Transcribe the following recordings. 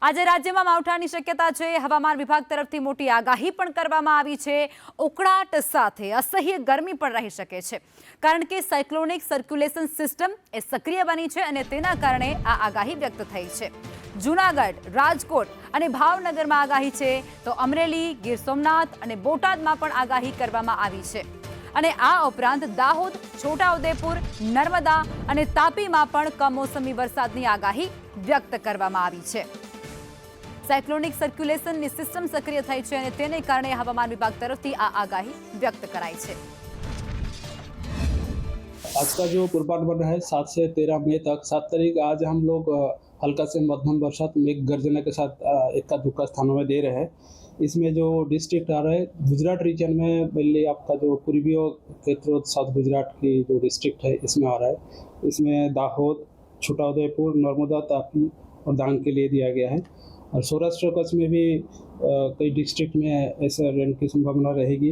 આજે રાજ્યમાં માવઠાની શક્યતા છે। હવામાન વિભાગ તરફથી મોટી આગાહી પણ કરવામાં આવી છે। ઉકળાટ સાથે અસહ્ય ગરમી પણ રહી શકે છે, કારણ કે સાયક્લોનિક સર્ક્યુલેશન સિસ્ટમ એ સક્રિય બની છે અને તેના કારણે આ આગાહી વ્યક્ત થઈ છે। જૂનાગઢ, રાજકોટ અને ભાવનગરમાં આગાહી છે, તો અમરેલી, ગીર સોમનાથ અને બોટાદમાં પણ આગાહી કરવામાં આવી છે અને આ ઉપરાંત દાહોદ, છોટાઉદેપુર, નર્મદા અને તાપીમાં પણ કમોસમી વરસાદની આગાહી વ્યક્ત કરવામાં આવી છે। સાયક્લોનિક સર્ક્યુલેશનની સિસ્ટમ સક્રિય થઈ છે અને તેને કારણે હવામાન વિભાગ તરફથી આ આગાહી વ્યક્ત કરાઈ છે। आज का जो पूर्वानुमान है 7 से 13 मई तक, 7 तारीख आज हम लोग हल्का से मध्यम बरसात मेघ गर्जना के साथ एका दुक्का स्थानों में दे रहे हैं। इसमें जो डिस्ट्रिक्ट आ रहा है गुजरात रीजन में, पहले आपका जो पूर्वी क्षेत्र साउथ गुजरात की जो डिस्ट्रिक्ट है इसमें आ रहा है। इसमें दाहोद, छोटाउदेपुर, नर्मदा, तापी और डांग के लिए दिया गया है। और सौराष्ट्र कच्छ में भी कई डिस्ट्रिक्ट में ऐसा रेन की संभावना रहेगी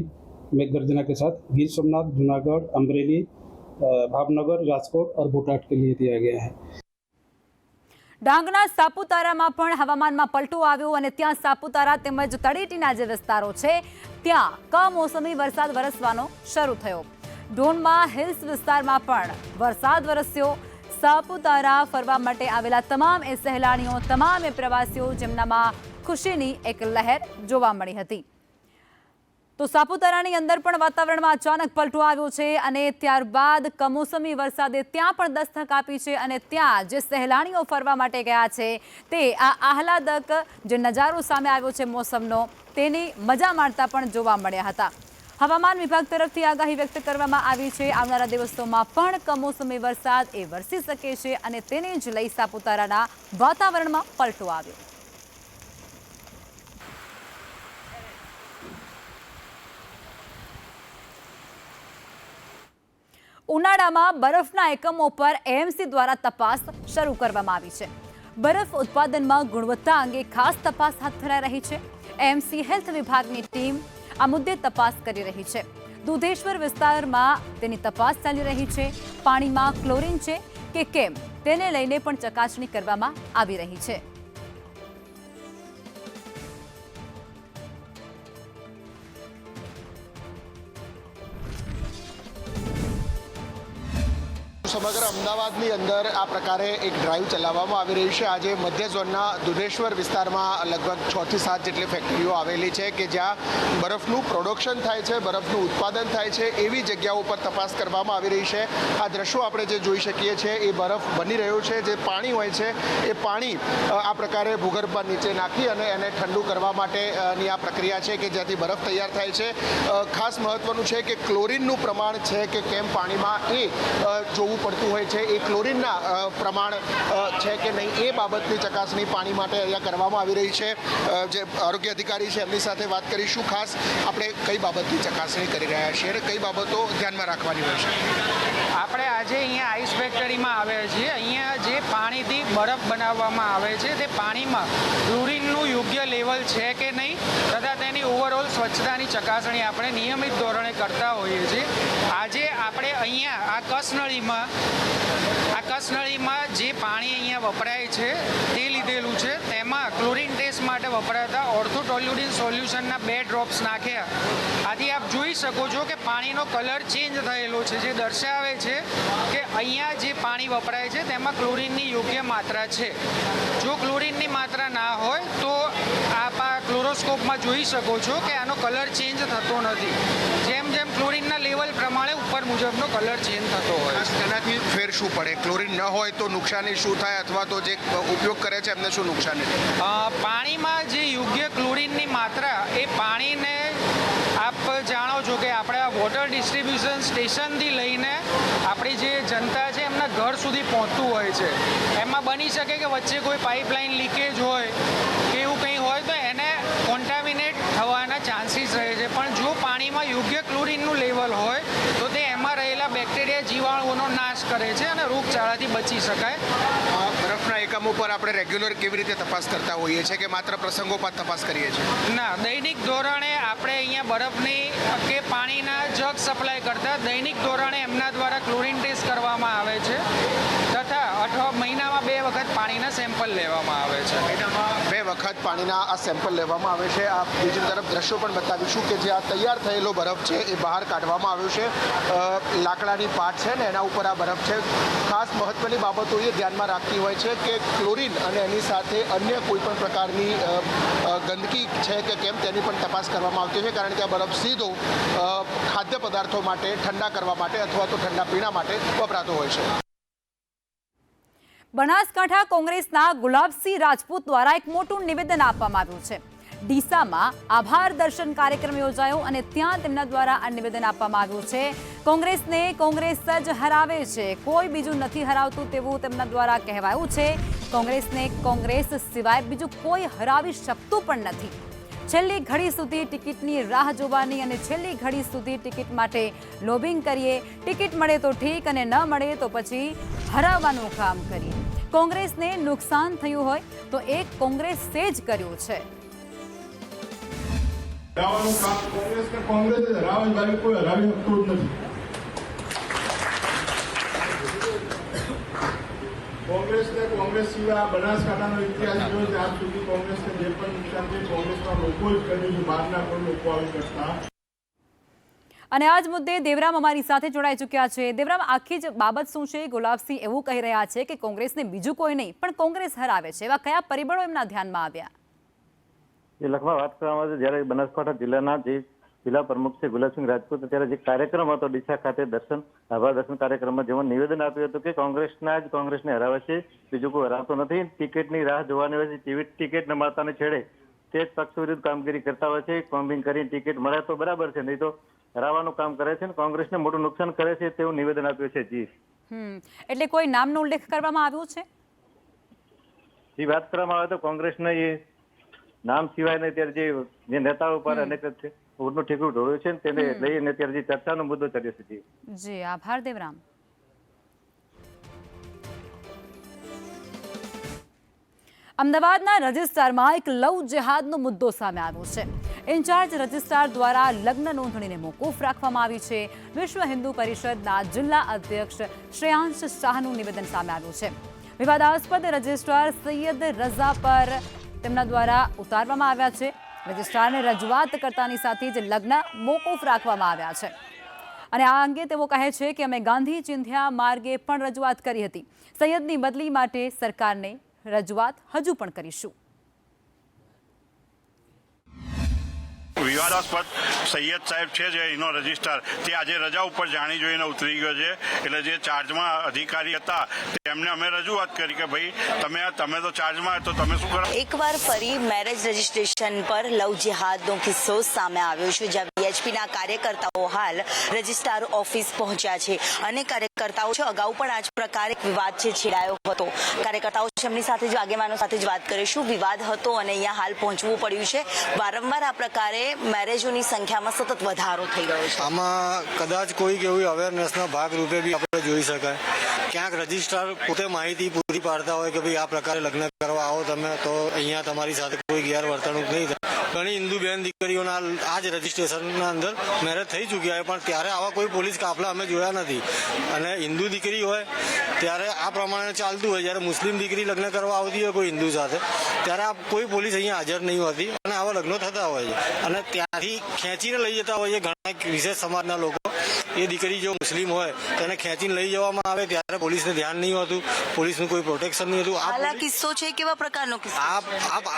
मेघ गर्जना के साथ। गिर सोमनाथ, जूनागढ़, अमरेली, भावनगर, राजकोट और बोटाद के लिए दिया गया है। ડાંગના સાપુતારામાં પણ હવામાનમાં પલટો આવ્યો અને ત્યાં સાપુતારા તેમજ તળેટીના જે વિસ્તારો છે ત્યાં કમોસમી વરસાદ વરસવાનો શરૂ થયો। ડોનમાં હિલ્સ વિસ્તારમાં પણ વરસાદ વરસ્યો। સાપુતારા ફરવા માટે આવેલા તમામ એ સહેલાણીઓ, તમામ એ પ્રવાસીઓ જેમનામાં ખુશીની એક લહેર જોવા મળી હતી। તો સાપુતારાની અંદર પણ વાતાવરણમાં અચાનક પલટો આવ્યો છે અને ત્યારબાદ કમોસમી વરસાદે ત્યાં પણ દસ્તક આપી છે અને ત્યાં જે સહેલાણીઓ ફરવા માટે ગયા છે તે આ આહલાદક જે નજારો સામે આવ્યો છે મોસમનો તેની મજા માણતા પણ જોવા મળ્યા હતા। હવામાન વિભાગ તરફથી આગાહી વ્યક્ત કરવામાં આવી છે। આવનારા દિવસોમાં પણ કમોસમી વરસાદ એ વરસી શકે છે અને તેને જ લઈ સાપુતારાના વાતાવરણમાં પલટો આવ્યો। ઉનાળામાં બરફના એકમો પર એએમસી દ્વારા તપાસ શરૂ કરવામાં આવી છે। બરફ ઉત્પાદનમાં ગુણવત્તા અંગે ખાસ તપાસ હાથ ધરાઈ રહી છે। એએમસી હેલ્થ વિભાગની ટીમ આ મુદ્દે તપાસ કરી રહી છે। દુધેશ્વર વિસ્તારમાં તેની તપાસ ચાલી રહી છે। પાણીમાં ક્લોરીન છે કે કેમ તેને લઈને પણ ચકાસણી કરવામાં આવી રહી છે। સમગ્ર અમદાવાદની અંદર આ પ્રકારે એક ડ્રાઈવ ચલાવવામાં આવી રહી છે। આજે મધ્ય ઝોનના દુધેશ્વર વિસ્તારમાં લગભગ 6 થી 7 જેટલી ફેક્ટરીઓ આવેલી છે કે જ્યાં બરફનું પ્રોડક્શન થાય છે, બરફનું ઉત્પાદન થાય છે, એવી જગ્યાઓ પર તપાસ કરવામાં આવી રહી છે। આ દ્રશ્યો આપણે જે જોઈ શકીએ છીએ એ બરફ બની રહ્યો છે। જે પાણી હોય છે એ પાણી આ પ્રકારે ભૂગર્ભમાં નીચે નાખી અને એને ઠંડુ કરવા માટેની આ પ્રક્રિયા છે કે જ્યાંથી બરફ તૈયાર થાય છે। ખાસ મહત્વનું છે કે ક્લોરીનનું પ્રમાણ છે કે કેમ પાણીમાં એ જોવું પડતું હોય છે। એ ક્લોરીનના પ્રમાણ છે કે નહીં એ બાબતની ચકાસણી પાણી માટે અહીંયા કરવામાં આવી રહી છે। જે આરોગ્ય અધિકારી છે એમની સાથે વાત કરીશું। ખાસ આપણે કઈ બાબતની ચકાસણી કરી રહ્યા છીએ અને કઈ બાબતો ધ્યાનમાં રાખવાની હોય છે? આપણે આજે અહીંયા આઈસ ફેક્ટરીમાં આવ્યા છીએ। અહીંયા જે પાણીથી બરફ બનાવવામાં આવે છે તે પાણીમાં ક્લોરીનનું યોગ્ય લેવલ છે કે નહીં તથા તેની ઓવરઓલ સ્વચ્છતાની ચકાસણી આપણે નિયમિત ધોરણે કરતા હોઈએ છીએ। આજે આપણે અહીંયા આ કસનળીમાં જે પાણી અહીંયા વપરાય છે તે લીધેલું છે। તેમાં ક્લોરીન ટેસ્ટ માટે વપરાતા ઓર્થોટોલ્યુડિન સોલ્યુશનના 2 ડ્રોપ્સ નાખ્યા। આથી આપ જોઈ શકો છો કે પાણીનો કલર ચેન્જ થયેલો છે, જે દર્શાવે છે કે અહીંયા જે પાણી વપરાય છે તેમાં ક્લોરીનની યોગ્ય માત્રા છે। જો ક્લોરીનની માત્રા ના હોય તો આપ આ ક્લોરોસ્કોપમાં જોઈ શકો છો કે આનો કલર ચેન્જ થતો નથી। જેમ જેમ ક્લોરીનના લેવલ પ્રમાણે ઉપર મુજબનો કલર ચેન્જ થતો હોય છે। તેનાથી ફેર શું પડે? ક્લોરીન ન હોય તો નુકસાની શું થાય અથવા તો જે ઉપયોગ કરે છે એમને શું નુકસાની થાય? પાણીમાં જે યોગ્ય ક્લોરીનની માત્રા એ પાણીને આપ જાણો છો કે આપણે આ વોટર ડિસ્ટ્રીબ્યુશન સ્ટેશનથી લઈને આપણી જે જનતા છે એમના ઘર સુધી પહોંચતું હોય છે। એમાં બની શકે કે વચ્ચે કોઈ પાઇપલાઇન લીકેજ હોય કે એવું કંઈ હોય તો એને કોન્ટામિનેટ થવાના ચાન્સીસ રહે છે। પણ જો પાણીમાં યોગ્ય ક્લોરીનનું લેવલ હોય તો તે એમાં રહેલા બેક્ટેરિયા, જીવાણુઓનો નાશ કરે છે અને રોગચાળાથી બચી શકાય। બરફના એકમો પર આપણે રેગ્યુલર કેવી રીતે તપાસ કરતા હોઈએ છીએ કે માત્ર પ્રસંગોપાત તપાસ કરીએ છીએ? ના, દૈનિક ધોરણે આપણે અહીંયા બરફની કે પાણીના જગ સપ્લાય કરતા દૈનિક ધોરણે એમના દ્વારા ક્લોરીન ટેસ્ટ કરવામાં આવે છે તથા મહિનામાં 2 વખત પાણીના સેમ્પલ લેવામાં આવે છે। મહિનામાં 2 વખત વખત પાણીના આ સેમ્પલ લેવામાં આવે છે. આ બીજી તરફ દ્રશ્યો પણ બતાવીશું કે જે આ તૈયાર થયેલો બરફ છે એ બહાર કાઢવામાં આવ્યો છે. લાકડાની પાટ છે ને એના ઉપર આ બરફ છે. ખાસ મહત્વની બાબતો એ ધ્યાનમાં રાખવી હોય છે કે ક્લોરીન અને એની સાથે અન્ય કોઈ પણ પ્રકારની ગંદકી છે કે કેમ તેની પણ તપાસ કરવામાં આવતી છે, કારણ કે આ બરફ સીધો ખાદ્ય પદાર્થો માટે, ઠંડા કરવા માટે અથવા તો ઠંડા પીણા માટે વપરાતો હોય છે. બનાસકાંઠા કોંગ્રેસના ગુલાબસિંહ રાજપૂત દ્વારા એક મોટું નિવેદન આપવામાં આવ્યું છે. ડીસામાં આભાર દર્શન કાર્યક્રમ યોજાયો અને ત્યાં તેમના દ્વારા આ નિવેદન આપવામાં આવ્યું છે. કોંગ્રેસને કોંગ્રેસ જ હરાવે છે, કોઈ બીજું નથી હરાવતું તેવું તેમના દ્વારા કહેવાયું છે. કોંગ્રેસને કોંગ્રેસ સિવાય બીજું કોઈ હરાવી શકતું પણ નથી. છેલ્લી ઘડી સુધી ટિકિટની રાહ જોવાની અને છેલ્લી ઘડી સુધી ટિકિટ માટે લોબિંગ કરીએ. ટિકિટ મળે તો ઠીક અને ન મળે તો પછી હરાવવાનું કામ કરીએ. કોંગ્રેસને નુકસાન થયું હોય તો એક કોંગ્રેસે જ કર્યું છે. હરાવવાનું કામ કોંગ્રેસને કોંગ્રેસ જ હરાવે, બાકી કોઈ હરાવી શકતું જ નથી. કોંગ્રેસને કોંગ્રેસ સિવાય બનાસકાંઠાનો ઇતિહાસ જોયો છે. આજ સુધી કોંગ્રેસને જે પણ નુકસાન છે કોંગ્રેસના લોકો જ કર્યું છે, બહારના કોઈ લોકો આવી કરતા. અને આ જ મુદ્દે દેવરામ અમારી સાથે જોડાઈ ચૂક્યા છે. દેવરામ, આખી જ બાબત શું છે? ગુલાબસિંહ એવું કહી રહ્યા છે કે કોંગ્રેસને બીજું કોઈ નહીં પણ કોંગ્રેસ હરાવે છે. એવા કયા પરિબળો એમના ધ્યાનમાં આવ્યા? એ લખમાં વાત કરવામાં આવે છે, જ્યારે બનાસકાંઠા જિલ્લાના જે જિલ્લા પ્રમુખ છે ગુલાબસિંહ રાજપૂત, ત્યારે જે કાર્યક્રમ હતો ડીસા ખાતે આભાર દર્શન કાર્યક્રમમાં જેમાં નિવેદન આપ્યું હતું કે કોંગ્રેસને હરાવે છે, બીજું કોઈ હરાવતો નથી. ટિકિટની રાહ જોવાની હોય છે, ટિકિટ ન મળતાને છેડે તે જ પક્ષ વિરુદ્ધ કામગીરી કરતા હોય છે. કોમ્બિંગ કરીને ટિકિટ મળે તો બરાબર છે, નહીં તો હરાવવાનું કામ કરે છે. કોંગ્રેસને મોટું નુકસાન કરે છે તેવું નિવેદન આપ્યું છે. જી, એટલે કોઈ નામનો ઉલ્લેખ કરવામાં આવ્યો છે? જે વાત કરવામાં આવે તો કોંગ્રેસને એ નામ સિવાય ને ત્યારે જે નેતાઓ પર અનેક ઊંટનું ઠીકરું ઢોળ્યું છે તેને લઈને અત્યારે જે ચર્ચાનો મુદ્દો ચાલ્યો છે. જી, આભાર દેવરામ. અમદાવાદના રજિસ્ટ્રારમાં એક લવ જેહાદનો મુદ્દો સામે આવ્યો છે. ઇન્ચાર્જ રજિસ્ટ્રાર દ્વારા લગ્ન નોંધણીને મોકૂફ રાખવામાં આવી છે. વિશ્વ હિન્દુ પરિષદના જિલ્લા અધ્યક્ષ શ્રેયાંશ શાહનું નિવેદન સામે આવ્યું છે. વિવાદાસ્પદ રજિસ્ટ્રાર સૈયદ રઝા પર તેમના દ્વારા ઉતારવામાં આવ્યા છે. રજિસ્ટ્રારને રજૂઆત કરતાની સાથે જ લગ્ન મોકૂફ રાખવામાં આવ્યા છે. અને આ અંગે તેઓ કહે છે કે અમે ગાંધી ચિંધ્યા માર્ગે પણ રજૂઆત કરી હતી. સૈયદની બદલી માટે સરકારને રજૂઆત હજુ પણ કરીશું. વિવાદાસ્પદ સૈયદ સાહેબ છે જે એનો રજિસ્ટ્રાર તે આજે રજા ઉપર જાણી જોઈને ઉતરી ગયો છે. એટલે જે ચાર્જમાં અધિકારી હતા તેમને અમે રજૂઆત કરી કે ભાઈ તમે તો ચાર્જમાં તો તમે શું કરો. એકવાર ફરી મેરેજ રજીસ્ટ્રેશન પર લવ જેહાદનો કિસ્સો સામે આવ્યો છે, જ્યાં બીએચપીના કાર્યકર્તાઓ હાલ રજિસ્ટ્રાર ઓફિસ પહોંચ્યા છે. અનેક કાર્યકર્તાઓ છે, અગાઉ પણ આ જ પ્રકારે એક વિવાદ છે છેડાયો હતો. કાર્યકર્તાઓ છે એમની સાથે જ આગેવાનો સાથે જ વાત કરીશું. વિવાદ હતો અને અહીંયા હાલ પહોંચવું પડ્યું છે. વારંવાર આ પ્રકારે મેરેજોની સંખ્યામાં સતત વધારો થઈ રહ્યો છે. આમાં કદાચ કોઈક એવી અવેરનેસના ભાગરૂપે બી આપણે જોઈ શકાય. ક્યાંક રજિસ્ટ્રાર પોતે માહિતી પૂરી પાડતા હોય કે ભાઈ આ પ્રકારે લગ્ન કરવા આવો તમે તો અહીંયા તમારી સાથે કોઈ ગેરવર્તણૂક નહીં થાય. ઘણી હિન્દુ બહેન દીકરીઓના આ જ રજિસ્ટ્રેશનના અંદર મેરેજ થઈ ચૂક્યા હોય, પણ ત્યારે આવા કોઈ પોલીસ કાફલા અમે જોયા નથી. અને હિન્દુ દીકરી હોય ત્યારે આ પ્રમાણે ચાલતું હોય, જ્યારે મુસ્લિમ દીકરી લગ્ન કરવા આવતી હોય કોઈ હિન્દુ સાથે ત્યારે આ કોઈ પોલીસ અહીંયા હાજર નહીં હોતી અને આવા લગ્નો થતા હોય છે. અને ત્યાંથી ખેંચીને લઈ જતા હોય છે ઘણા વિશેષ સમાજના લોકો. એ દીકરી જો મુસ્લિમ હોય તેને ખેંચીને લઈ જવામાં આવે ત્યારે પોલીસને ધ્યાન નહીં હોતું, પોલીસનું કોઈ પ્રોટેક્શન નહીં હતું. આ કિસ્સો છે કેવા પ્રકારનો કિસ્સો?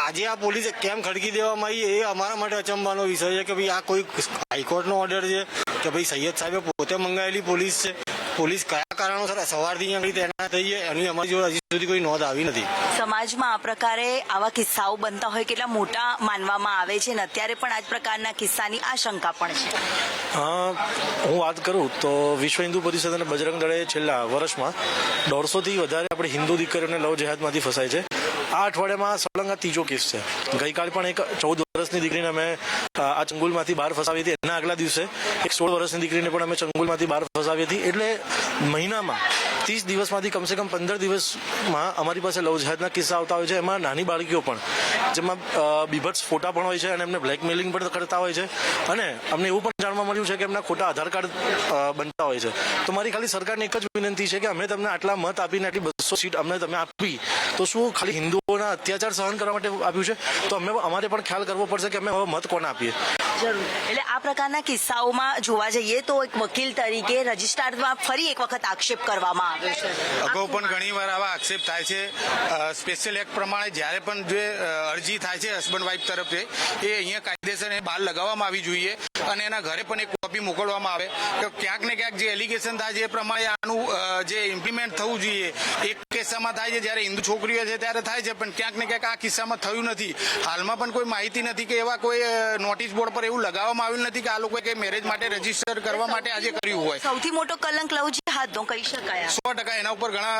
આજે આ પોલીસે કેમ ખડકી દેવામાં આવી એ અમારા માટે અચંબાનો વિષય છે કે ભાઈ આ કોઈ હાઈકોર્ટનો ઓર્ડર છે કે ભાઈ સૈયદ સાહેબે પોતે મંગાવેલી પોલીસ છે. પોલીસ કયા કારણોસર સવારથી અહીંયા તૈનાત થઈ છે એની અમારી જોડે હજી સુધી કોઈ નોંધ આવી નથી. સમાજમાં આ પ્રકારે આવા કિસ્સાઓ બનતા હોય કેટલા મોટા માનવામાં આવે છે અને અત્યારે પણ આ જ પ્રકારના કિસ્સાની આશંકા પણ છે. હું વાત કરું તો વિશ્વ હિન્દુ પરિષદ અને બજરંગ દળે છેલ્લા વર્ષમાં 150થી વધારે આપણે હિન્દુ દીકરીઓને લવ જેહાદમાંથી ફસાય છે. આ અઠવાડિયામાં સળંગ ત્રીજો કેસ છે. ગઈકાલે પણ એક 14 વર્ષની દીકરીને અમે આ ચંગુલમાંથી બહાર ફસાવી હતી. એના આગલા દિવસે એક 16 વર્ષની દીકરીને પણ અમે ચંગુલમાંથી બહાર ફસાવી હતી. એટલે મહિનામાં 30 દિવસમાંથી કમસે કમ 15 દિવસમાં અમારી પાસે લવ જેહાદના કિસ્સા આવતા હોય છે. એમાં નાની બાળકીઓ પણ, જેમાં બીભત્સ ફોટા પણ હોય છે અને એમને બ્લેકમેલિંગ પણ કરતા હોય છે. અને અમને એવું પણ જાણવા મળ્યું છે કે એમના ખોટા આધાર કાર્ડ બનતા હોય છે. તો મારી ખાલી સરકારને એક જ વિનંતી છે કે અમે તમને આટલા મત આપીને આટલી 200 સીટ અમને તમે આપી તો શું ખાલી હિન્દુઓના અત્યાચાર સહન કરવા માટે આપ્યું છે? તો અમારે પણ ખ્યાલ કરવો પડશે કે અમે હવે મત કોને આપીએ. જરૂર. એટલે આ પ્રકારના કિસ્સાઓમાં જોવા જઈએ તો એક વકીલ તરીકે રજિસ્ટ્રારમાં ફરી એક વખત આક્ષેપ કરવામાં આવ્યો છે. અગાઉ પણ ઘણીવાર આવા આક્ષેપ થાય છે. સ્પેશિયલ એક્ટ પ્રમાણે જ્યારે પણ જે અરજી થાય છે હસબન્ડ વાઇફ તરફથી એ અહીંયા કાયદેસર બહાર લગાવવામાં આવી જોઈએ અને એના ઘરે પણ એક કોપી મોકલવામાં આવે તો ક્યાંક ને ક્યાંક જે એલિગેશન થાય છે એ પ્રમાણે આનું જે ઇમ્પ્લિમેન્ટ થવું જોઈએ. એક કિસ્સામાં થાય છે જ્યારે હિન્દુ છોકરીઓ છે ત્યારે થાય છે, પણ ક્યાંક ને ક્યાંક આ કિસ્સામાં થયું નથી. હાલમાં પણ કોઈ માહિતી નથી કે એવા કોઈ નોટિસ બોર્ડ પર એવું લગાવવામાં આવ્યું નથી કે આ લોકોએ મેરેજ માટે રજીસ્ટર કરવા માટે આજે કર્યું હોય. સૌથી મોટો કલંક લવ જેહાદનો કહી શકાય. 100% એના ઉપર ઘણા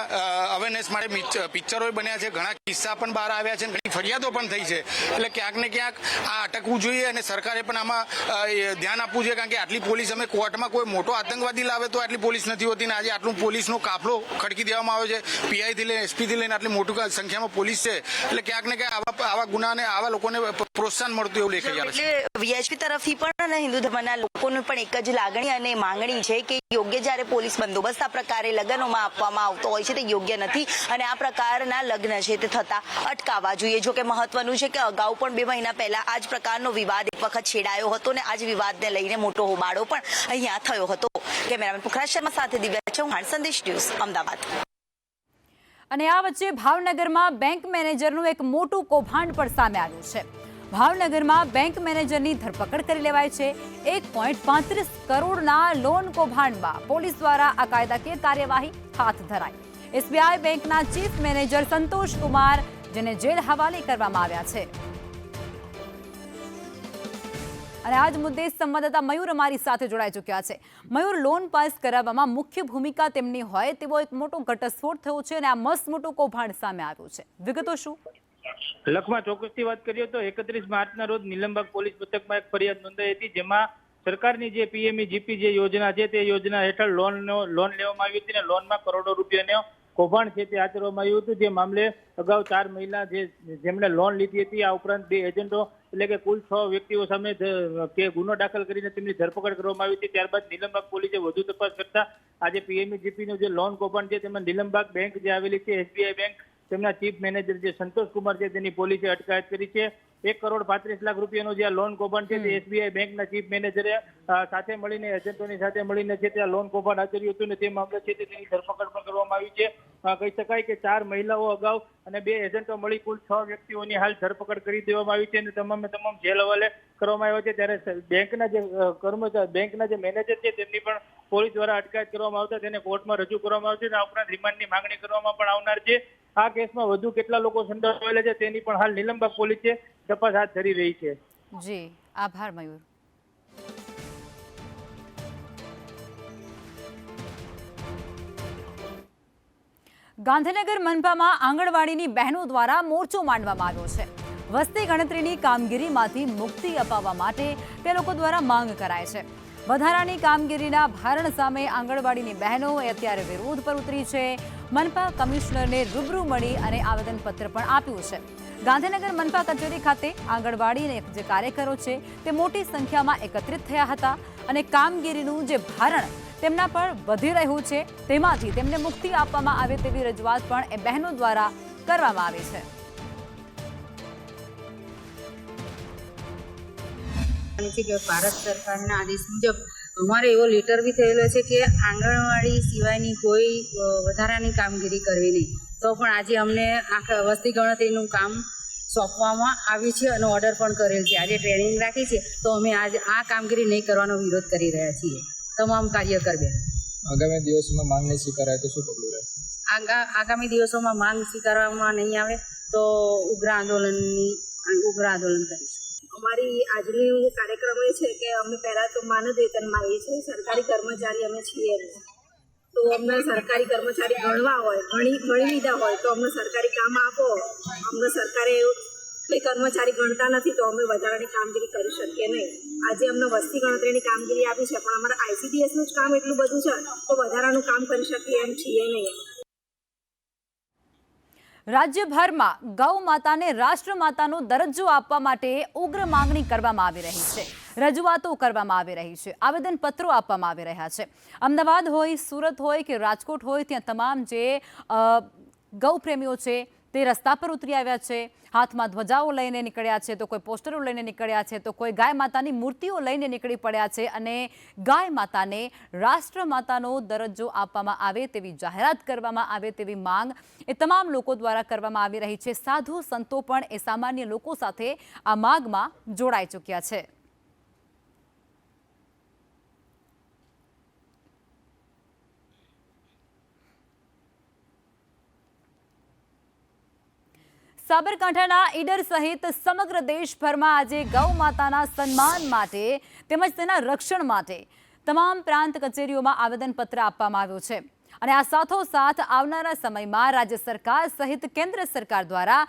અવેરનેસ માટે પિક્ચરો બન્યા છે, ઘણા કિસ્સા પણ બહાર આવ્યા છે, ઘણી ફરિયાદો પણ થઈ છે. એટલે ક્યાંક ને ક્યાંક આ અટકવું જોઈએ અને સરકારે પણ આમાં ધ્યાન આપવું જોઈએ, કારણ કે આટલી પોલીસ અમે કોર્ટમાં કોઈ મોટો આતંકવાદી લાવે તો આટલી પોલીસ નથી હોતી ને આજે આટલું પોલીસનો કાફલો ખડકી દેવામાં આવે છે. પીઆઈ થી લઈને એસપી થી લઈને આટલી મોટી સંખ્યામાં પોલીસ છે. એટલે ક્યાંક ને ક્યાંક આવા ગુનાને આવા લોકોને પ્રોત્સાહન મળતું એવું દેખાઈ આવે છે. એટલે વીએચપી તરફથી પણ અને હિન્દુ ધર્મના લોકોને પણ એક જ લાગણી અને માંગણી છે કે યોગ્ય જ્યારે પોલીસ બંદોબસ્ત આ પ્રકારે લગ્નોમાં આપવામાં આવતો હોય છે તે યોગ્ય નથી અને આ પ્રકારના લગ્ન છે તે થતા અટકાવવા જોઈએ. જો કે મહત્વનું છે કે અગાઉ પણ 2 મહિના પહેલા આ જ પ્રકારનો વિવાદ એક વખત છેડાયો હતો અને આ જ વિવાદને લઈને મોટો હોબાળો પણ અહીંયા થયો હતો. કેમેરામેન પુખરાજ શર્મા સાથે દિવ્યા ચૌહાણ, સંદેશ ન્યૂઝ, અમદાવાદ. અને આ વચ્ચે ભાવનગરમાં બેંક મેનેજરનું એક મોટું કૌભાંડ પણ સામે આવ્યું છે. ભાવનગરમાં બેંક મેનેજરની ધરપકડ કરી લેવાય છે. 1.35 કરોડના લોન કૌભાંડમાં પોલીસ દ્વારા આ કાયદાકીય કાર્યવાહી હાથ ધરાઈ. એસબીઆઈ બેંકના ચીફ મેનેજર સંતોષ કુમાર, જેને જેલ હવાલે કરવામાં આવ્યા છે. અને આજ મુદ્દે સંવાદદાતા મયુર અમારી સાથે જોડાઈ ચૂક્યા છે. મયુર, લોન પાસ કરાવવામાં મુખ્ય ભૂમિકા તેમની હોય તેવો એક મોટો ઘટસ્ફોટ થયો છે અને આ મસ્ત મોટું કૌભાંડ સામે આવ્યું છે. વિગતો શું? લખમાં ચોક્કસથી વાત કરીએ તો 31 માર્ચના રોજ નીલમબાગ પોલીસ મથકમાં એક ફરિયાદ નોંધાઈ હતી, જેમાં સરકારની જે પીએમઈ જીપી જે યોજના છે તે યોજના હેઠળ લોન લેવામાં આવી હતી અને લોનમાં કરોડો રૂપિયાનો કૌભાંડ છે તે આચરવામાં આવ્યું હતું. જે મામલે અગાઉ 4 મહિલા જેમણે લોન લીધી હતી, આ ઉપરાંત 2 એજન્ટો એટલે કે કુલ 6 વ્યક્તિઓ સામે ગુનો દાખલ કરીને તેમની ધરપકડ કરવામાં આવી હતી. ત્યારબાદ નીલમબાગ પોલીસે વધુ તપાસ કરતા આજે પીએમઈ જીપીનું જે લોન કૌભાંડ છે તેમાં નીલમબાગ બેંક જે આવેલી છે, એસબીઆઈ બેંક, તેમના ચીફ મેનેજર જે સંતોષ કુમાર છે તેની પોલીસે અટકાયત કરી છે. 1.35 કરોડ રૂપિયાનો જે લોન કૌભાંડ છે તે એસબીઆઈ બેંકના ચીફ મેનેજરે સાથે મળીને એજન્ટોની સાથે મળીને છે તે લોન કૌભાંડ આચર્યું હતું અને તે મામલે છે તેની ધરપકડ પણ કરવામાં આવી છે. કહી શકાય કે 4 મહિલાઓ અગાઉ અને 2 એજન્ટો મળી કુલ 6 વ્યક્તિઓની હાલ ધરપકડ કરી દેવામાં આવી છે અને તમામ જેલ હવાલે કરવામાં આવ્યા છે. ત્યારે બેંકના જે કર્મચારી, બેંકના જે મેનેજર છે તેમની પણ પોલીસ દ્વારા અટકાયત કરવામાં આવતા તેને કોર્ટમાં રજૂ કરવામાં આવશે અને આ ઉપરાંત રિમાન્ડની માંગણી કરવામાં પણ આવનાર છે. આ કેસમાં વધુ કેટલા લોકો સંડોવાયેલા છે તેની પણ હાલ નીલમબાગ પોલીસે તપાસ હાથ ધરી રહી છે. જી, આભાર મયુર. ગાંધીનગર મનપામાં આંગણવાડીની બહેનો દ્વારા મોરચો માંડવામાં આવ્યો છે. વસ્તી ગણતરીની કામગીરીમાંથી મુક્તિ અપાવવા માટે તે લોકો દ્વારા માંગ કરાય છે. વધારાની કામગીરીના ભારણ સામે આંગણવાડીની બહેનો અત્યારે વિરોધ પર ઉતરી છે. મનપા કમિશનરને રૂબરૂ મળી અને આવેદનપત્ર પણ આપ્યું છે. ગાંધીનગર મનપા કચેરી ખાતે આંગણવાડીના જે કાર્યકરો છે તે મોટી સંખ્યામાં એકત્રિત થયા હતા અને કામગીરીનું જે ભારણ તેમના પર વધી રહ્યું છે તેમાંથી તેમને મુક્તિ આપવામાં આવે તેવી રજૂઆત પણ એ બહેનો દ્વારા કરવામાં આવી છે. ભારત સરકારના આદેશ મુજબ અમારે એવો લેટર બી થયેલો છે કે આંગણવાડી સિવાયની કોઈ વધારાની કામગીરી કરવી નહીં. તો પણ આજે અમને આ વસ્તી ગણતરીનું કામ સોંપવામાં આવ્યું છે અને ઓર્ડર પણ કરેલ છે. આજે ટ્રેનિંગ રાખી છે તો અમે આજે આ કામગીરી નહીં કરવાનો વિરોધ કરી રહ્યા છીએ. તમામ કાર્યકર બેન આગામી દિવસોમાં માંગ નહીં સ્વીકારાય તો શું પગલું રહેશે? આગામી દિવસોમાં માંગ સ્વીકારવામાં નહીં આવે તો ઉગ્ર આંદોલન કરીશું. અમારી આજની કાર્યક્રમ એ છે કે અમે પહેલાં તો માનદ વેતન માંગીએ છીએ. સરકારી કર્મચારી અમે છીએ તો અમને સરકારી કર્મચારી ગણવા હોય, ગણી લીધા હોય તો અમને સરકારી કામ આપો. અમને સરકારે કોઈ કર્મચારી ગણતા નથી તો અમે વધારાની કામગીરી કરી શકીએ નહીં. આજે અમને વસ્તી ગણતરીની કામગીરી આપી છે પણ અમારે આઈસીડીએસનું જ કામ એટલું બધું છે તો વધારાનું કામ કરી શકીએ એમ છીએ નહીં. રાજ્યભરમાં ગૌ માતાને રાષ્ટ્રમાતાનો દરજ્જો આપવા માટે ઉગ્ર માંગણી કરવામાં આવી રહી છે. રજૂઆતો કરવામાં આવી રહી છે, આવેદનપત્રો આપવામાં આવી રહ્યા છે. અમદાવાદ હોય, સુરત હોય કે રાજકોટ હોય, ત્યાં તમામ જે ગૌ પ્રેમીઓ છે તે રસ્તા પર ઉતરી આવ્યા છે, હાથમાં ધ્વજાઓ લઈને નીકળ્યા છે, તો કોઈ પોસ્ટરો લઈને નીકળ્યા છે, તો કોઈ ગાય માતાની મૂર્તિઓ લઈને નીકળી પડ્યા છે અને ગાય માતાને રાષ્ટ્ર માતાનો દરજ્જો આપવામાં આવે તેવી જાહેરાત કરવામાં આવે તેવી માંગ એ તમામ લોકો દ્વારા કરવામાં આવી રહી છે. સાધુ સંતો પણ એ સામાન્ય લોકો સાથે આ માંગમાં જોડાઈ ચૂક્યા છે. સાબરકાંઠાના ઈડર સહિત સમગ્ર દેશભરમાં આજે ગૌ માતાના સન્માન માટે તેમજ તેના રક્ષણ માટે તમામ પ્રાંત કચેરીઓમાં આવેદનપત્ર આપવામાં આવ્યું છે અને આ સાથોસાથ આવનારા સમયમાં રાજ્ય સરકાર સહિત કેન્દ્ર સરકાર દ્વારા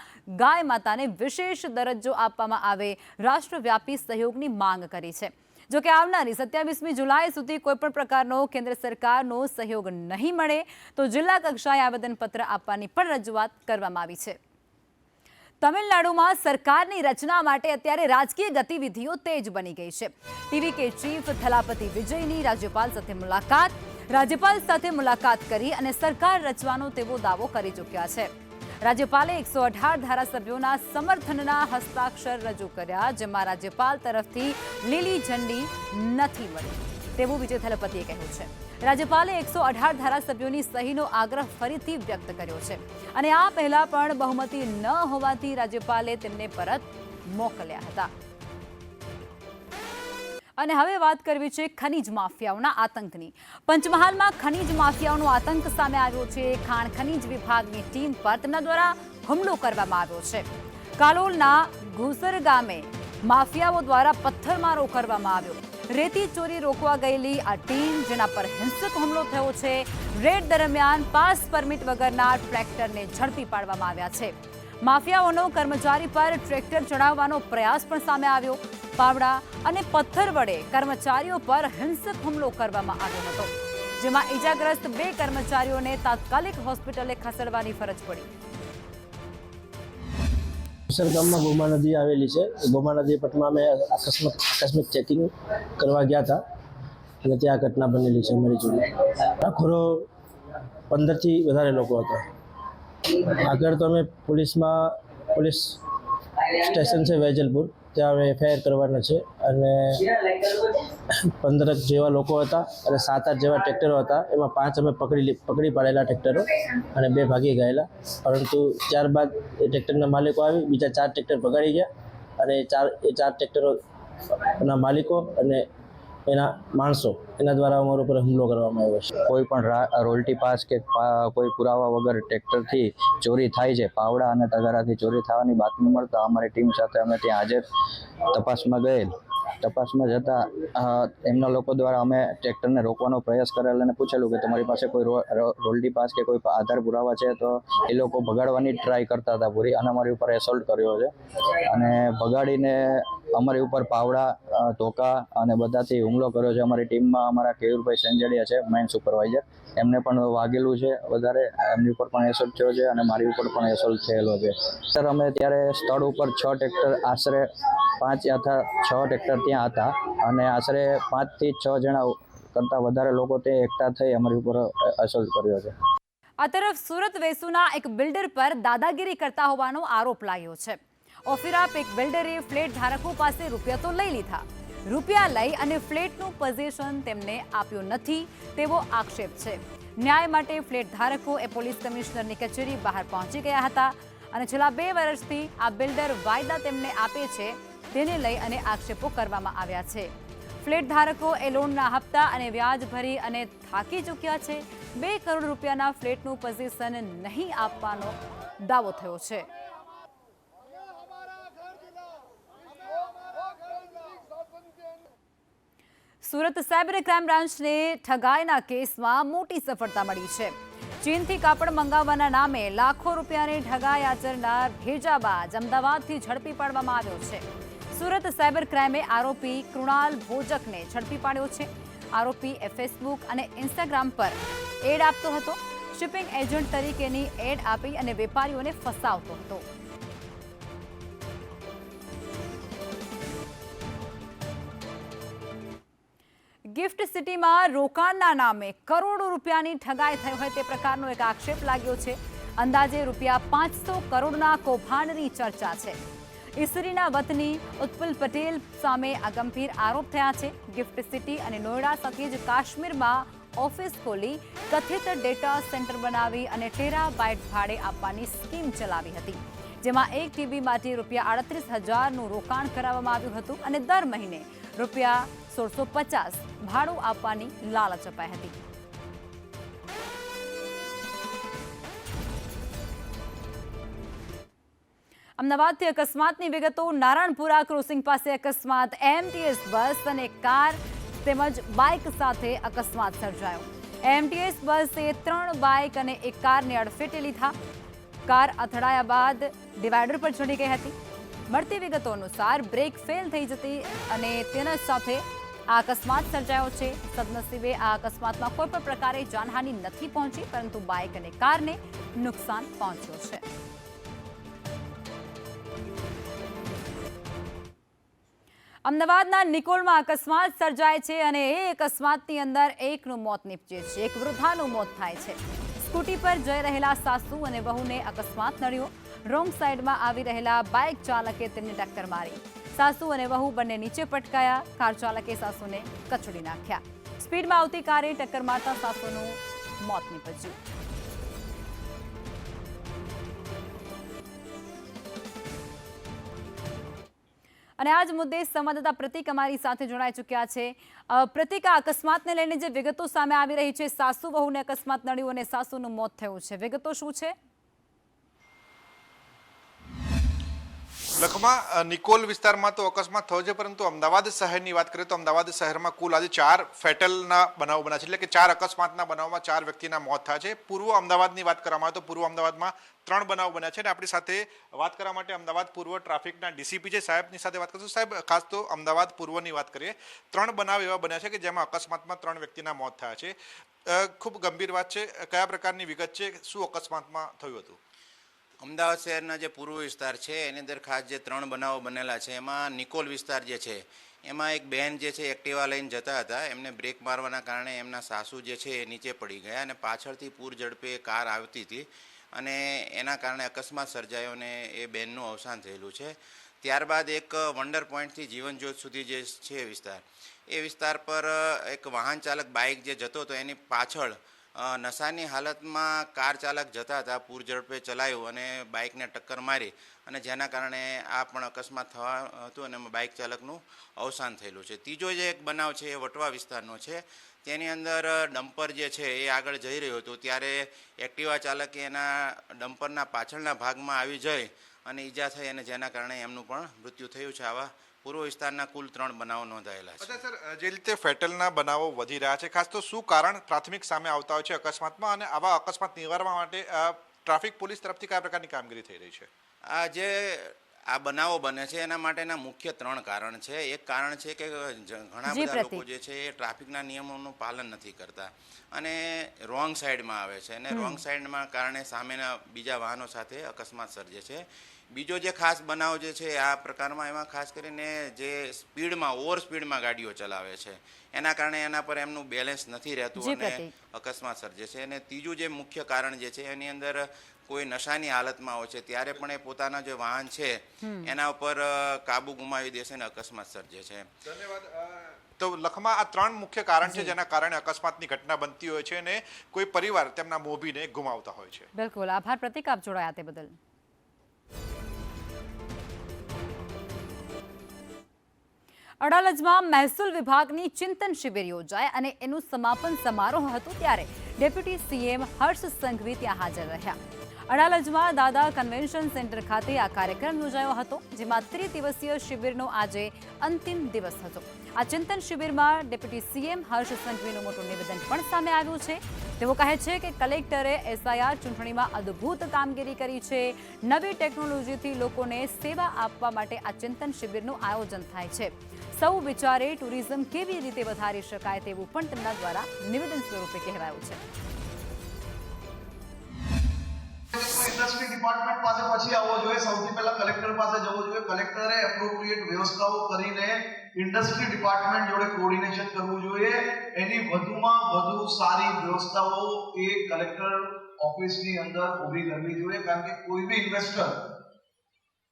ગાય માતાને વિશેષ દરજ્જો આપવામાં આવે રાષ્ટ્રવ્યાપી સહયોગની માંગ કરી છે. જો કે આવનારી 27મી જુલાઈ સુધી કોઈપણ પ્રકારનો કેન્દ્ર સરકારનો સહયોગ નહીં મળે તો જિલ્લા કક્ષાએ આવેદનપત્ર આપવાની પણ રજૂઆત કરવામાં આવી છે. તમિલનાડુમાં સરકારની રચના માટે અત્યારે રાજકીય ગતિવિધિઓ તેજ બની ગઈ છે. ટીવીકે ચીફ થલાપતિ વિજયની રાજ્યપાલ સાથે મુલાકાત કરી અને સરકાર રચવાનો તેવો દાવો કરી ચૂક્યા છે. રાજ્યપાલે 118 ધારાસભ્યોના સમર્થનના હસ્તાક્ષર રજૂ કર્યા, જેમાં રાજ્યપાલ તરફથી લીલી ઝંડી નથી મળી તેવું વિજય થલપતિએ કહ્યું છે. રાજ્યપાલે 118 ધારાસભ્યોની સહીનો આગ્રહ ફરીથી વ્યક્ત કર્યો છે અને આ પહેલા પણ બહુમતી ન હોવાથી રાજ્યપાલે તેમને પરત મોકલ્યા હતા. અને હવે વાત કરવી છે ખનીજ માફિયાઓના આતંકની. પંચમહાલમાં ખનીજ માફિયાઓનો આતંક સામે આવ્યો છે. ખાણ ખનીજ વિભાગની ટીમ પર તેમના દ્વારા હુમલો કરવામાં આવ્યો છે. કાલોલના ઘુસર ગામે માફિયાઓ દ્વારા પથ્થરમારો કરવામાં આવ્યો. રેતી ચોરી રોકવા ગયેલી આ ટીમ જેના પર હિંસક હુમલો થયો છે. રેડ દરમિયાન પાસ પરમિટ વગરના ટ્રેક્ટરને ઝડપી પાડવામાં આવ્યા છે. માફિયાઓનો કર્મચારી પર ટ્રેક્ટર ચડાવવાનો પ્રયાસ પણ સામે આવ્યો. પાવડા અને પથ્થર વડે કર્મચારીઓ પર હિંસક હુમલો કરવામાં આવ્યો હતો, જેમાં ઈજાગ્રસ્ત 2 કર્મચારીઓને તાત્કાલિક હોસ્પિટલે ખસેડવાની ફરજ પડી. ગામમાં ગોમા નદી આવેલી છે. ગોમા નદી પટમાં અમે આકસ્મિક ચેકિંગ કરવા ગયા હતા અને ત્યાં ઘટના બનેલી છે અમારી જોડે. આખોરો 15થી વધારે લોકો હતા. આગળ તો અમે પોલીસ સ્ટેશન છે વેજલપુર, ત્યાં અમે એફઆઈઆર કરવાના છે અને 15 જેવા લોકો હતા અને 7-8 જેવા ટ્રેક્ટરો હતા. એમાં 5 અમે પકડી પાડેલા ટ્રેક્ટરો અને 2 ભાગી ગયેલા, પરંતુ ત્યારબાદ એ ટ્રેક્ટરના માલિકો આવી બીજા 4 ટ્રેક્ટર ભગાડી ગયા અને એ 4 ટ્રેક્ટરોના માલિકો અને એના માણસો એના દ્વારા અમારા ઉપર હુમલો કરવામાં આવ્યો છે. કોઈ પણ રોયલ્ટી પાસ કે કોઈ પુરાવા વગર ટ્રેક્ટરથી ચોરી થાય છે, પાવડા અને તગારાથી ચોરી થવાની બાતમી મળતા અમારી ટીમ સાથે અમે ત્યાં હાજર તપાસમાં ગયેલ. તપાસમાં જતા એમના લોકો દ્વારા અમે ટ્રેક્ટરને રોકવાનો પ્રયાસ કરેલ અને પૂછેલું કે તમારી પાસે કોઈ રોયલ્ટી પાસ કે કોઈ આધાર પુરાવા છે, તો એ લોકો ભગાડવાની ટ્રાય કરતા હતા પૂરી અને અમારી ઉપર એસોલ્ટ કર્યો છે અને ભગાડીને અમારી ઉપર પાવડા, ધોકા અને બધાથી હુમલો કર્યો છે. અમારી ટીમમાં અમારા કેયુરભાઈ સંજડિયા છે, માઇન સુપરવાઇઝર, એમને પણ વાગેલું છે વધારે, એમની ઉપર પણ એસોલ્ટ થયો છે અને મારી ઉપર પણ એસોલ્ટ થયેલો છે. સર અમે ત્યારે સ્થળ ઉપર 6 ટ્રેક્ટર આશરે 5 અથવા 6 ટ્રેક્ટર ત્યાં હતા અને આશરે 5 થી 6 જણા કરતાં વધારે લોકો તે એકઠા થઈ અમારી ઉપર એસોલ્ટ કર્યો છે. આ તરફ સુરત વેસુના એક બિલ્ડર પર દાદાગીરી કરતા હોવાનો આરોપ લાગ્યો છે. ઓફિરાપ એક બિલ્ડરે ફ્લેટ ધારકો પાસે રૂપિયા તો લઈ લીધા, રૂપિયા લઈ અને ફ્લેટનું પોઝિશન તેમને આપ્યું નથી તેવો આક્ષેપ છે. ન્યાય માટે ફ્લેટ ધારકો એ પોલીસ કમિશનરની કચેરી બહાર પહોંચી ગયા હતા અને છેલ્લા 2 વર્ષથી આ બિલ્ડર વાયદા તેમને આપે છે તેને લઈ અને આક્ષેપો કરવામાં આવ્યા છે. ફ્લેટ ધારકો એ લોનના હપ્તા અને વ્યાજ ભરી અને થાકી ચૂક્યા છે. 2 કરોડ રૂપિયાના ફ્લેટનું પોઝિશન નહીં આપવાનો દાવો થયો છે. સુરત સાયબર ક્રાઇમ બ્રાન્ચને ઠગાઈના કેસમાં મોટી સફળતા મળી છે. ચીનથી કાપડ મંગાવવાના નામે લાખો રૂપિયાની ઠગાઈ આચરનાર ભેજાબાજ અમદાવાદથી ઝડપી પાડવામાં આવ્યો છે. સુરત સાયબર ક્રાઇમે આરોપી કૃણાલ ભોજકને ઝડપી પાડ્યો છે. આરોપી ફેસબુક અને ઇન્સ્ટાગ્રામ પર એડ આપતો હતો. શિપિંગ એજન્ટ તરીકેની એડ આપી અને વેપારીઓને ફસાવતો હતો. ગિફ્ટ સિટીમાં રોકાણના નામે કરોડો રૂપિયાની ઠગાઈ થઈ હોય તે પ્રકારનો એક આક્ષેપ લાગ્યો છે. અંદાજે રૂપિયા 500 કરોડના કૌભાંડની ચર્ચા છે. ઈસરીના વતની ઉત્પલ પટેલ સામે આ ગંભીર આરોપ થયા છે. ગિફ્ટ સિટી અને નોઈડા સાથે જ કાશ્મીરમાં ઓફિસ ખોલી કથિત ડેટા સેન્ટર બનાવી અને ટેરાબાઇટ ભાડે આપવાની સ્કીમ ચલાવી હતી, જેમાં એક ટીબી માટે રૂપિયા 38,000નું રોકાણ કરાવવામાં આવ્યું હતું અને દર મહિને રૂપિયા 1650 ભાડું આપવાની લાલચ અપાઈ હતી. અમદાવાદથી અકસ્માતની વિગતો. નારાયણપુરા ક્રોસિંગ પાસે અકસ્માત. એમટીએસ બસ અને કાર તેમજ બાઇક સાથે અકસ્માત સર્જાયો. એમટીએસ બસે 3 બાઇક અને એક કારને અડફેટે લીધા. કાર અથડાયા બાદ ડિવાઈડર પર ચડી ગઈ હતી. મળતી વિગતો અનુસાર બ્રેક ફેલ થઈ જતી અને તેના સાથે આ અકસ્માત સર્જાયો છે. સદનસીબે આ અકસ્માતમાં કોઈ પણ પ્રકારે જાનહાનિ નથી પહોંચી, પરંતુ બાઇક અને કારને નુકસાન પહોંચ્યું છે. અમદાવાદના નિકોલમાં અકસ્માત સર્જાય છે અને એ અકસ્માતની અંદર એકનું મોત નીપજે છે. એક વૃદ્ધાનું મોત થાય છે. સ્કૂટી પર જઈ રહેલા સાસુ અને વહુને અકસ્માત નડ્યો. રોંગ સાઈડમાં આવી રહેલા બાઇક ચાલકે તેમને ટક્કર મારી. સાસુ અને વહુ બંને નીચે પટકાયા. કાર ચાલકે સાસુને કચડી નાખ્યા. સ્પીડમાં આવતી કારે ટક્કર મારતા સાસુનું મોત નીપજ્યું. અને આ જ મુદ્દે સંવાદદાતા પ્રતિક અમારી સાથે જોડાઈ ચૂક્યા છે. પ્રતિક, આ અકસ્માતને લઈને જે વિગતો સામે આવી રહી છે, સાસુ વહુને અકસ્માત નડ્યું અને સાસુનું મોત થયું છે, વિગતો શું છે? લખમાં નિકોલ વિસ્તારમાં તો અકસ્માત થયો છે, પરંતુ અમદાવાદ શહેરની વાત કરીએ તો અમદાવાદ શહેરમાં કુલ આજે 4 ફેટલના બનાવો બન્યા છે, એટલે કે 4 અકસ્માતના બનાવમાં 4 વ્યક્તિના મોત થયા છે. પૂર્વ અમદાવાદની વાત કરવામાં આવે તો પૂર્વ અમદાવાદમાં 3 બનાવ બન્યા છે. અને આપણી સાથે વાત કરવા માટે અમદાવાદ પૂર્વ ટ્રાફિકના ડીસીપી છે, સાહેબની સાથે વાત કરશું. સાહેબ, ખાસ તો અમદાવાદ પૂર્વની વાત કરીએ, 3 બનાવ એવા બન્યા છે કે જેમાં અકસ્માતમાં 3 વ્યક્તિના મોત થયા છે. ખૂબ ગંભીર વાત છે. કયા પ્રકારની વિગત છે? શું અકસ્માતમાં થયું હતું? અમદાવાદ શહેરના જે પૂર્વ વિસ્તાર છે એની અંદર ખાસ જે 3 બનાવો બનેલા છે, એમાં નિકોલ વિસ્તાર જે છે એમાં એક બહેન જે છે એક્ટિવા લઈને જતા હતા. એમને બ્રેક મારવાના કારણે એમના સાસુ જે છે એ નીચે પડી ગયા અને પાછળથી પૂર ઝડપે કાર આવતી હતી અને એના કારણે અકસ્માત સર્જાયો અને એ બહેનનું અવસાન થયેલું છે. ત્યારબાદ એક વંડર પોઈન્ટથી જીવનજ્યોત સુધી જે છે વિસ્તાર, એ વિસ્તાર પર એક વાહન ચાલક બાઇક જે જતો હતો એની પાછળ નશાની હાલતમાં કાર ચાલક જતા હતા, પૂર ઝડપે ચલાવ્યું અને બાઇકને ટક્કર મારી અને જેના કારણે આ પણ અકસ્માત થવા હતું અને બાઇક ચાલકનું અવસાન થયેલું છે. ત્રીજો જે એક બનાવ છે એ વટવા વિસ્તારનો છે. તેની અંદર ડમ્પર જે છે એ આગળ જઈ રહ્યું હતું, ત્યારે એક્ટિવા ચાલકે એના ડમ્પરના પાછળના ભાગમાં આવી જઈ અને ઈજા થઈ અને જેના કારણે એમનું પણ મૃત્યુ થયું છે. આવા પૂર્વ વિસ્તારના કુલ 3 બનાવો નોંધાયેલા છે. અચ્છા સર, જે રીતે ફેટલના બનાવો વધી રહ્યા છે, ખાસ તો શું કારણ પ્રાથમિક સામે આવતા હોય છે અકસ્માતમાં, અને આવા અકસ્માત નિવારવા માટે ટ્રાફિક પોલીસ તરફથી કયા પ્રકારની કામગીરી થઈ રહી છે? આ બનાવો બને છે એના માટેના મુખ્ય 3 કારણ છે. એક કારણ છે કે ઘણા બધા લોકો જે છે એ ટ્રાફિકના નિયમોનું પાલન નથી કરતા અને રોંગ સાઈડમાં આવે છે અને રોંગ સાઈડમાં કારણે સામેના બીજા વાહનો સાથે અકસ્માત સર્જે છે. બીજો જે ખાસ બનાવ જે છે આ પ્રકારમાં, એમાં ખાસ કરીને જે સ્પીડમાં ઓવર સ્પીડમાં ગાડીઓ ચલાવે છે એના કારણે એના પર એમનું બેલેન્સ નથી રહેતું અને અકસ્માત સર્જે છે. અને ત્રીજું જે મુખ્ય કારણ જે છે એની અંદર કોઈ નશાની હાલતમાં હોય છે ત્યારે પણ એ પોતાના જે વાહન છે એના ઉપર કાબુ ગુમાવી દેશે અને અકસ્માત સર્જે છે. ધન્યવાદ. તો લખમાં આ 3 મુખ્ય કારણ છે જેના કારણે અકસ્માતની ઘટના બનતી હોય છે અને કોઈ પરિવાર તેમના મોભીને ગુમાવતા હોય છે. બિલકુલ, આભાર પ્રતિક, આપ જોડાયા તે બદલ. અડાલજમાં મહેસૂલ વિભાગની ચિંતન શિબિર યોજાય અને એનું સમાપન સમારોહ હતો, ત્યારે ડેપ્યુટી સીએમ હર્ષ સંઘવી ત્યાં હાજર રહ્યા. અડાલજમાં દાદા કન્વેન્શન સેન્ટર ખાતે આ કાર્યક્રમ યોજાયો હતો, જેમાં 3 દિવસીય શિબિરનો આજે અંતિમ દિવસ હતો. આ ચિંતન શિબિરમાં ડેપ્યુટી સીએમ હર્ષ સંઘવીનું મોટું નિવેદન પણ સામે આવ્યું છે. તેઓ કહે છે કે કલેક્ટરે SIR ચૂંટણીમાં અદ્ભુત કામગીરી કરી છે. નવી ટેકનોલોજીથી લોકોને સેવા આપવા માટે આ ચિંતન શિબિરનું આયોજન થાય છે. સૌ વિચારે ટુરિઝમ કેવી રીતે વધારી શકાય તેવું પણ તેમના દ્વારા નિવેદન સ્વરૂપે કહેવાયું છે. ઇન્ડસ્ટ્રી ડિપાર્ટમેન્ટ પાસે પછી આવવો જોઈએ, સૌથી પહેલા કલેક્ટર પાસે જવું જોઈએ. કલેક્ટરે એપ્રોપ્રિએટ વ્યવસ્થાઓ કરીને ઇન્ડસ્ટ્રી ડિપાર્ટમેન્ટ જોડે કોર્ડિનેશન કરવું જોઈએ. એની વધુમાં વધુ સારી વ્યવસ્થાઓ એ કલેક્ટર ઓફિસની અંદર ઊભી કરવી જોઈએ, કારણ કે કોઈ બી ઇન્વેસ્ટર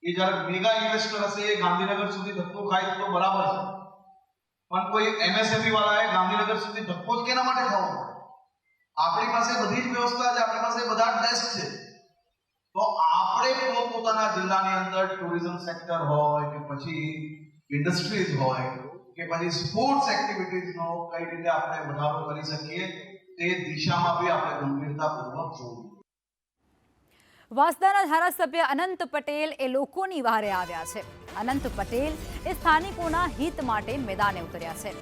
એ જ્યારે મેગા ઇન્વેસ્ટર હશે એ ગાંધીનગર સુધી ધક્કો ખાય તો બરાબર છે, પણ કોઈ એમએસએમઈ વાળાએ ગાંધીનગર સુધી ધક્કો જ કેના માટે ખાવો? આપણી પાસે બધી જ વ્યવસ્થા છે, આપણી પાસે બધા જ ડેસ્ક છે, તો આપણે પોતાના જિલ્લાની અંદર ટુરિઝમ સેક્ટર હોય કે પછી ઇન્ડસ્ટ્રીઝ હોય કે પછી સ્પોર્ટ્સ એક્ટિવિટીઝનો કઈ રીતે આપણે વધારો કરી શકીએ તે દિશામાં બી આપણે ગંભીરતાપૂર્વક જોવું. વાંસદાના ધારાસભ્ય અનંત પટેલ એ લોકોની વહારે આવ્યા છે. અનંત પટેલ એ સ્થાનિકોના હિત માટે મેદાને ઉતર્યા છે.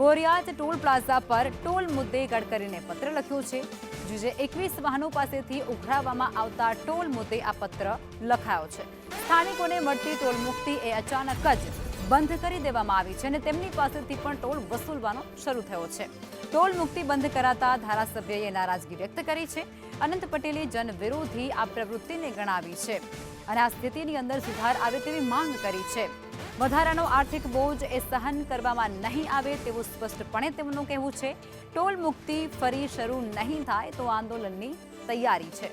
બોરિયાત ટોલ પ્લાઝા પર ટોલ મુદ્દે ગડકરીને પત્ર લખ્યો છે. જે 21 વાહનો પાસેથી ઉઘરાવવામાં આવતા ટોલ મુદ્દે આ પત્ર લખાયો છે. સ્થાનિકોને મળતી ટોલ મુક્તિ એ અચાનક જ બંધ કરી દેવામાં આવી છે અને તેમની પાસેથી પણ ટોલ વસૂલવાનો શરૂ થયો છે. ટોલ મુક્તિ બંધ કરાતા ધારાસભ્યએ નારાજગી વ્યક્ત કરી છે. અનંત પટેલે જન વિરોધી આ પ્રવૃત્તિને ગણાવી છે અને આ સ્થિતિની અંદર સુધાર આવે તેવી માંગ કરી છે. વધારાનો આર્થિક બોજ એ સહન કરવામાં નહીં આવે તેવું સ્પષ્ટપણે તેમનું કહેવું છે. ટોલ મુક્તિ ફરી શરૂ નહીં થાય તો આંદોલનની તૈયારી છે.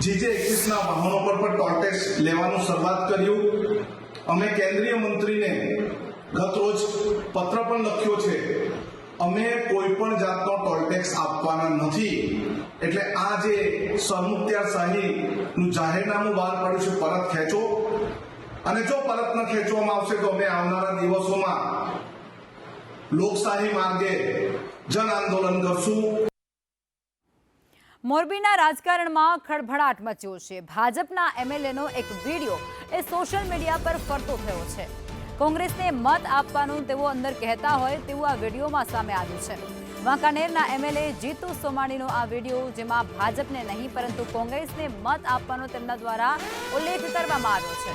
GJ21 ના વાહનો પર પણ ટોલ ટેક્સ લેવાનું શરૂઆત કર્યું. અમે કેન્દ્રીય મંત્રીને ગત રોજ પત્ર પણ લખ્યો છે. અમે કોઈ પણ જાતનો ટોલ ટેક્સ આપવાના નથી. એટલે આ જે સરમુખત્યારશાહીનું જાહેરનામું બહાર પાડ્યું છે પરત ખેંચો, અને જો પરત ન ખેંચવામાં આવશે તો અમે આવનારા દિવસોમાં લોકશાહી માર્ગે જન આંદોલન કરશું. મોરબીના રાજકારણમાં ખળભળાટ મચ્યો છે. ભાજપના એમએલએનો એક વિડીયો એ સોશિયલ મીડિયા પર ફરતો થયો છે. કોંગ્રેસને મત આપવાનું તેઓ અંદર કહેતા હોય તેવું આ વિડીયોમાં સામે આવ્યું છે. વાંકાનેરના એમએલએ જીતુ સોમાણીનો આ વિડીયો, જેમાં ભાજપને નહીં પરંતુ કોંગ્રેસને મત આપવાનો તેમના દ્વારા ઉલ્લેખ કરવામાં આવ્યો છે.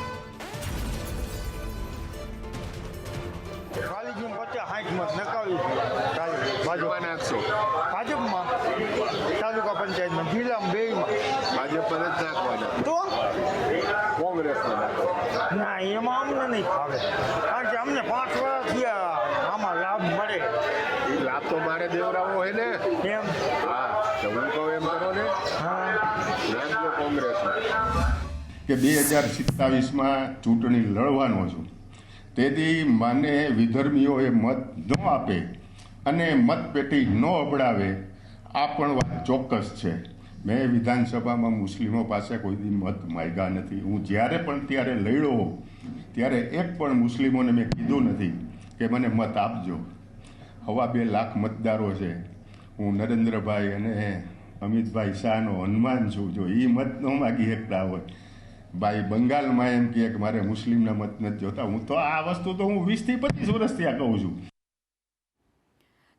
ભાજપમાં તાલુકા પંચાયતમાં જિલ્લામાં બેમાં ભાજપ પર જ નાખવાના તો કોંગ્રેસમાં ના, એમાં અમને નહીં ફાવે, કારણ કે અમને 5 વર્ષ થયા આમાં લાભ મળે. એ લાભ તો મારે દેવરાવો હોય ને એમ. હા, તો હું કહું એમ કરો ને. હા, નાખજો કોંગ્રેસમાં કે 2027માં ચૂંટણી લડવાનો છું. તેથી મને વિધર્મીઓએ મત ન આપે અને મતપેટી ન અબડાવે, આ પણ વાત ચોક્કસ છે. મેં વિધાનસભામાં મુસ્લિમો પાસે કોઈ દી મત માંગ્યા નથી. હું જ્યારે પણ ત્યારે લડ્યો ત્યારે એક પણ મુસ્લિમોને મેં કીધું નથી કે મને મત આપજો. 2.5 લાખ મતદારો છે. હું નરેન્દ્રભાઈ અને અમિતભાઈ શાહનો હનુમાન છું. જો એ મત ન માગી શકતા હોય, ભાઈ બંગાળમાં એમ કહે કે મારે મુસ્લિમના મત નથી જોતા, હું તો આ વસ્તુ તો હું 20 થી 25 વર્ષથી આ કહું છું.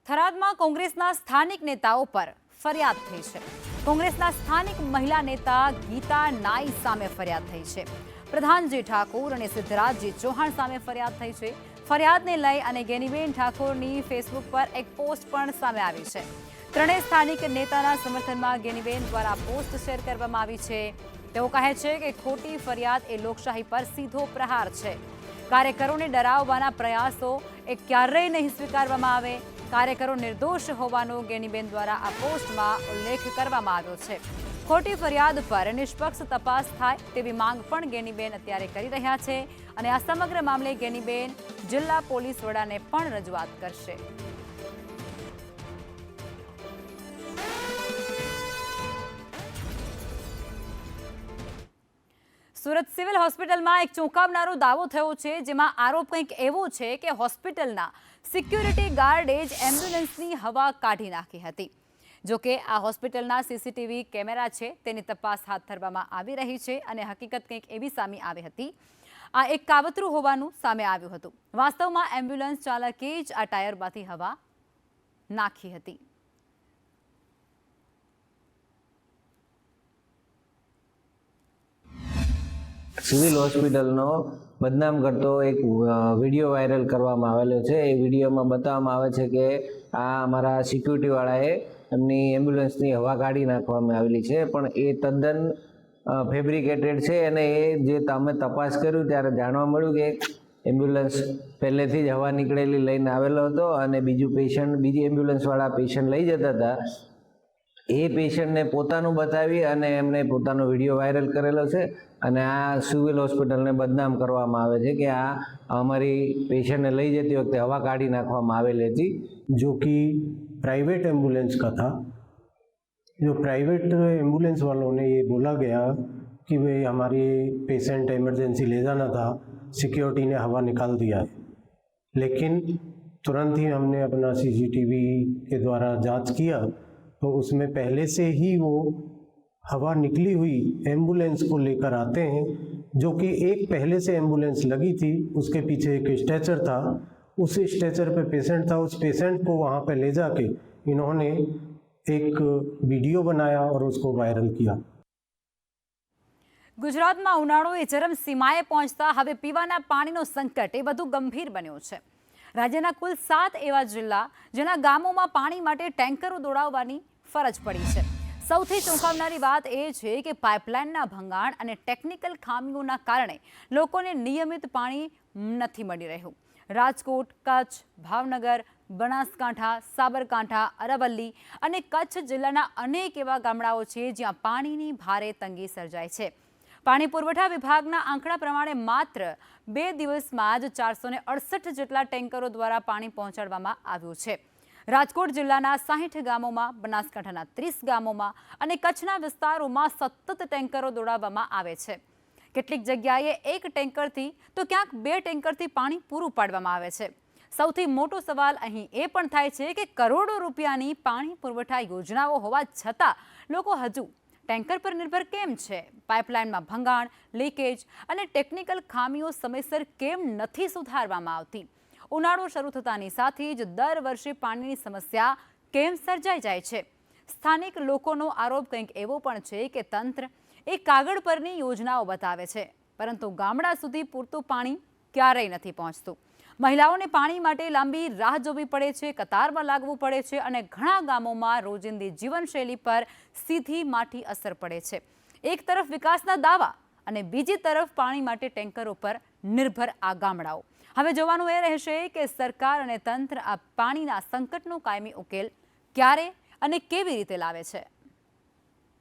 થરાદમાં કોંગ્રેસના સ્થાનિક નેતાઓ પર ફરિયાદ થઈ છે. કોંગ્રેસના સ્થાનિક મહિલા નેતા ગીતા નાઈ સામે ફરિયાદ થઈ છે. પ્રધાનજી ઠાકોર અને સિદ્ધરાજજી ચૌહાણ સામે ફરિયાદ થઈ છે. ફરિયાદને લઈ અને ગેનીબેન ઠાકોરની ફેસબુક પર એક પોસ્ટ પણ સામે આવી છે. ત્રણેય સ્થાનિક નેતાના સમર્થનમાં ગેનીબેન દ્વારા પોસ્ટ શેર કરવામાં આવી છે. તેઓ કહે છે કે ખોટી ફરિયાદ એ લોકશાહી પર સીધો પ્રહાર છે. કાર્યકરોને ડરાવવાના પ્રયાસો એ ક્યારેય નહીં સ્વીકારવામાં આવે. કાર્યકરો નિર્દોષ હોવાનો ગેનીબેન દ્વારા આ પોસ્ટમાં ઉલ્લેખ કરવામાં આવ્યો છે. ખોટી ફરિયાદ પર નિષ્પક્ષ તપાસ થાય તેવી માંગ પણ ગેનીબેન અત્યારે કરી રહ્યા છે અને આ સમગ્ર મામલે ગેનીબેન જિલ્લા પોલીસ વડાને પણ રજૂઆત કરશે. સુરત સિવિલ હોસ્પિટલમાં એક ચોંકાવનારો દાવો થયો છે, જેમાં આરોપ કંઈક એવો છે કે હોસ્પિટલના સિક્યુરિટી ગાર્ડે જ એમ્બ્યુલન્સની હવા કાઢી નાખી હતી. જોકે આ હોસ્પિટલના સીસીટીવી કેમેરા છે તેની તપાસ હાથ ધરવામાં આવી રહી છે અને હકીકત કંઈક એવી સામે આવી હતી. આ એક કાવતરું હોવાનું સામે આવ્યું હતું. વાસ્તવમાં એમ્બ્યુલન્સ ચાલકે જ આ ટાયરમાંથી હવા નાખી હતી. સિવિલ હોસ્પિટલનો બદનામ કરતો એક વિડીયો વાયરલ કરવામાં આવેલો છે. એ વિડીયોમાં બતાવવામાં આવે છે કે આ અમારા સિક્યુરિટીવાળાએ એમની એમ્બ્યુલન્સની હવા કાઢી નાખવામાં આવેલી છે, પણ એ તદ્દન ફેબ્રિકેટેડ છે. અને એ જે અમે તપાસ કર્યું ત્યારે જાણવા મળ્યું કે એમ્બ્યુલન્સ પહેલેથી જ હવા નીકળેલી લઈને આવેલો હતો અને બીજી એમ્બ્યુલન્સવાળા પેશન્ટ લઈ જતા હતા. એ પેશન્ટને પોતાનું બતાવી અને એમને પોતાનો વિડીયો વાયરલ કરેલો છે અને આ સિવિલ હોસ્પિટલને બદનામ કરવામાં આવે છે કે આ અમારી પેશન્ટને લઈ જતી વખતે હવા કાઢી નાખવામાં આવેલી હતી. जो कि प्राइवेट एम्बुलेंस का था. जो प्राइवेट एम्बुलेंस वालों ने ये बोला गया कि भाई हमारी पेशेंट इमरजेंसी ले जाना था, सिक्योरिटी ने हवा निकाल दिया है. लेकिन तुरंत ही हमने अपना सीसीटीवी के द्वारा जांच किया तो उसमें पहले से ही वो हवा निकली हुई एम्बुलेंस को लेकर आते हैं, जो कि एक पहले से एम्बुलेंस लगी थी, उसके पीछे एक स्ट्रेचर था, उस स्ट्रेचर पे पेशेंट था, उस पेशेंट को वहाँ पे ले जाके इन्होंने एक वीडियो बनाया और उसको वायरल किया. ગુજરાતમાં ઉનાળો એ ચરમસીમાએ પહોંચતા હવે પીવાના પાણીનો સંકટ એ વધુ ગંભીર બન્યો છે. રાજ્યના કુલ 7 એવા જિલ્લા જેના ગામોમાં પાણી માટે ટેન્કરો દોડાવવાની ફરજ પડી છે. સૌથી ચોંકાવનારી વાત એ છે કે પાઇપલાઇનના ભંગાણ અને ટેકનિકલ ખામીઓના કારણે લોકોને નિયમિત પાણી નથી મળી રહ્યું. રાજકોટ, કચ્છ, ભાવનગર, બનાસકાંઠા, સાબરકાંઠા, અરવલ્લી અને કચ્છ જિલ્લાના અનેક એવા ગામડાઓ છે જ્યાં પાણીની ભારે તંગી સર્જાય છે. પાણી પુરવઠા વિભાગના આંકડા પ્રમાણે માત્ર 2 દિવસમાં જ 468 જેટલા ટેન્કરો દ્વારા પાણી પહોંચાડવામાં આવ્યું છે. રાજકોટ જિલ્લાના 60 ગામોમાં, બનાસકાંઠાના 30 ગામોમાં અને કચ્છના વિસ્તારોમાં સતત ટેન્કરો દોડાવવામાં આવે છે. કેટલીક જગ્યાએ 1 ટેન્કરથી તો ક્યાંક 2 ટેન્કરથી પાણી પૂરું પાડવામાં આવે છે. સૌથી મોટો સવાલ અહીં એ પણ થાય છે કે કરોડો રૂપિયાની પાણી પુરવઠા યોજનાઓ હોવા છતાં લોકો હજુ ટેન્કર પર નિર્ભર કેમ છે? પાઇપલાઇનમાં ભંગાણ, લીકેજ અને ટેકનિકલ ખામીઓ સમયસર કેમ નથી સુધારવામાં આવતી? ઉનાળો શરૂ થતાની સાથે જ દર વર્ષે પાણીની સમસ્યા કેમ સર્જાઈ જાય છે? સ્થાનિક લોકોનો આરોપ કંઈક એવો પણ છે કે તંત્ર એ કાગળ પરની યોજનાઓ બતાવે છે, પરંતુ ગામડા સુધી પૂરતું પાણી ક્યારેય નથી પહોંચતું. મહિલાઓને પાણી માટે લાંબી રાહ જોવી પડે છે, કતારમાં લાગવું પડે છે અને ઘણા ગામોમાં રોજિંદી જીવનશૈલી પર સીધી માઠી અસર પડે છે. એક તરફ વિકાસના દાવા અને બીજી તરફ પાણી માટે ટેન્કરો પર નિર્ભર આ ગામડાઓ. હવે જોવાનું એ રહેશે કે સરકાર અને તંત્ર આ પાણીના સંકટનો કાયમી ઉકેલ ક્યારે અને કેવી રીતે લાવે છે.